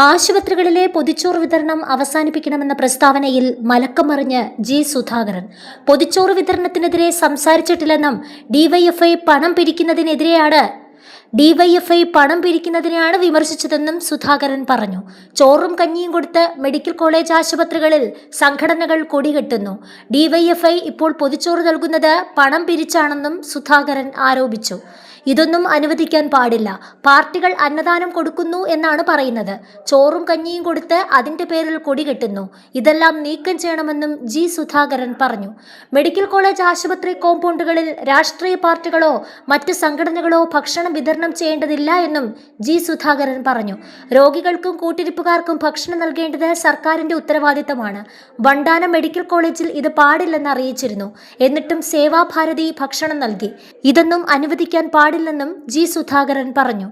ആശുപത്രികളിലെ പൊതിച്ചോറ് വിതരണം അവസാനിപ്പിക്കണമെന്ന പ്രസ്താവനയിൽ മലക്കം മറിഞ്ഞ് ജി സുധാകരൻ. പൊതിച്ചോറ് വിതരണത്തിനെതിരെ സംസാരിച്ചിട്ടില്ലെന്നും ഡിവൈഎഫ്ഐ പണം പിരിക്കുന്നതിനെയാണ് വിമർശിച്ചതെന്നും സുധാകരൻ പറഞ്ഞു. ചോറും കഞ്ഞിയും കൊടുത്ത് മെഡിക്കൽ കോളേജ് ആശുപത്രികളിൽ സംഘടനകൾ കൊടികെട്ടുന്നു. ഡിവൈഎഫ്ഐ ഇപ്പോൾ പൊതിച്ചോറ് നൽകുന്നത് പണം പിരിച്ചാണെന്നും സുധാകരൻ ആരോപിച്ചു. ഇതൊന്നും അനുവദിക്കാൻ പാടില്ല. പാർട്ടികൾ അന്നദാനം കൊടുക്കുന്നു എന്നാണ് പറയുന്നത്. ചോറും കഞ്ഞിയും കൊടുത്ത് അതിന്റെ പേരിൽ കൊടികെട്ടുന്നു. ഇതെല്ലാം നീക്കം ചെയ്യണമെന്നും ജി സുധാകരൻ പറഞ്ഞു. മെഡിക്കൽ കോളേജ് ആശുപത്രി കോമ്പൗണ്ടുകളിൽ രാഷ്ട്രീയ പാർട്ടികളോ മറ്റ് സംഘടനകളോ ഭക്ഷണം വിതരണം ചെയ്യേണ്ടതില്ല എന്നും ജി സുധാകരൻ പറഞ്ഞു. രോഗികൾക്കും കൂട്ടിരിപ്പുകാർക്കും ഭക്ഷണം നൽകേണ്ടത് സർക്കാരിന്റെ ഉത്തരവാദിത്തമാണ്. വണ്ടാനം മെഡിക്കൽ കോളേജിൽ ഇത് പാടില്ലെന്ന് അറിയിച്ചിരുന്നു. എന്നിട്ടും സേവാഭാരതി ഭക്ഷണം നൽകി. ഇതൊന്നും അനുവദിക്കാൻ പാടില്ലെന്നും ജി സുധാകരൻ പറഞ്ഞു.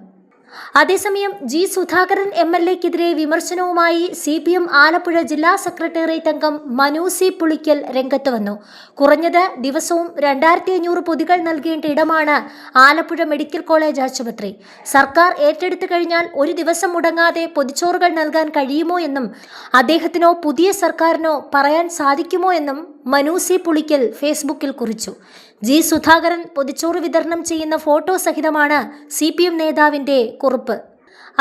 അതേസമയം ജി സുധാകരൻ MLA-ക്കെതിരെ വിമർശനവുമായി CPM ആലപ്പുഴ ജില്ലാ സെക്രട്ടേറിയറ്റ് അംഗം മനു സി പുളിക്കൽ രംഗത്ത് വന്നു. കുറഞ്ഞത് ദിവസവും 2500 പൊതികൾ നൽകേണ്ട ഇടമാണ് ആലപ്പുഴ മെഡിക്കൽ കോളേജ് ആശുപത്രി. സർക്കാർ ഏറ്റെടുത്തു കഴിഞ്ഞാൽ ഒരു ദിവസം മുടങ്ങാതെ പൊതിച്ചോറുകൾ നൽകാൻ കഴിയുമോ എന്നും അദ്ദേഹത്തിനോ പുതിയ സർക്കാരിനോ പറയാൻ സാധിക്കുമോ എന്നും മനു സി പുളിക്കൽ ഫേസ്ബുക്കിൽ കുറിച്ചു. ജി സുധാകരൻ പൊതിച്ചോറ് വിതരണം ചെയ്യുന്ന ഫോട്ടോ സഹിതമാണ് CPM നേതാവിന്റെ കുറിപ്പ്.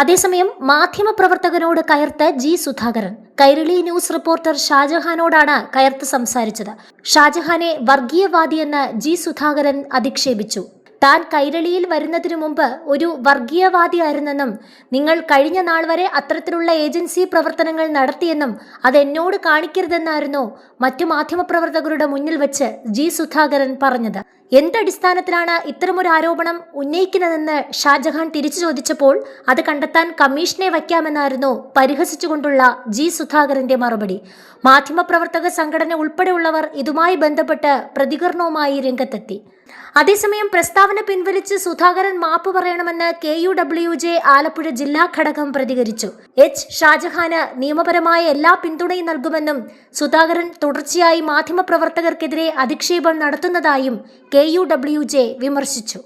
അതേസമയം മാധ്യമപ്രവർത്തകനോട് കയർത്ത് G Sudhakaran. Kairali news reporter ഷാജഹാനോടാണ് കയർത്ത് സംസാരിച്ചത്. ഷാജഹാനെ വർഗീയവാദിയെന്ന് ജി സുധാകരൻ അധിക്ഷേപിച്ചു. താൻ കൈരളിയിൽ വരുന്നതിനു മുമ്പ് ഒരു വർഗീയവാദിയായിരുന്നെന്നും നിങ്ങൾ കഴിഞ്ഞ നാൾ വരെ അത്തരത്തിലുള്ള ഏജൻസി പ്രവർത്തനങ്ങൾ നടത്തിയെന്നും അതെന്നോട് കാണിക്കരുതെന്നായിരുന്നു മറ്റു മാധ്യമപ്രവർത്തകരുടെ മുന്നിൽ വെച്ച് ജി സുധാകരൻ പറഞ്ഞത്. എന്തടിസ്ഥാനത്തിലാണ് ഇത്തരമൊരു ആരോപണം ഉന്നയിക്കുന്നതെന്ന് ഷാജഹാൻ തിരിച്ചു ചോദിച്ചപ്പോൾ അത് കണ്ടെത്താൻ കമ്മീഷനെ വയ്ക്കാമെന്നായിരുന്നു പരിഹസിച്ചുകൊണ്ടുള്ള ജി സുധാകരന്റെ മറുപടി. മാധ്യമപ്രവർത്തക സംഘടന ഉൾപ്പെടെയുള്ളവർ ഇതുമായി ബന്ധപ്പെട്ട് പ്രതികരണവുമായി രംഗത്തെത്തി. അതേസമയം പ്രസ്താവന പിൻവലിച്ച് സുധാകരൻ മാപ്പ് പറയണമെന്ന് KUWJ ആലപ്പുഴ ജില്ലാ ഘടകം പ്രതികരിച്ചു. ഷാജഹാന് നിയമപരമായ എല്ലാ പിന്തുണയും നൽകുമെന്നും സുധാകരൻ തുടർച്ചയായി മാധ്യമപ്രവർത്തകർക്കെതിരെ അധിക്ഷേപം നടത്തുന്നതായും KUWJ വിമർശിച്ചു.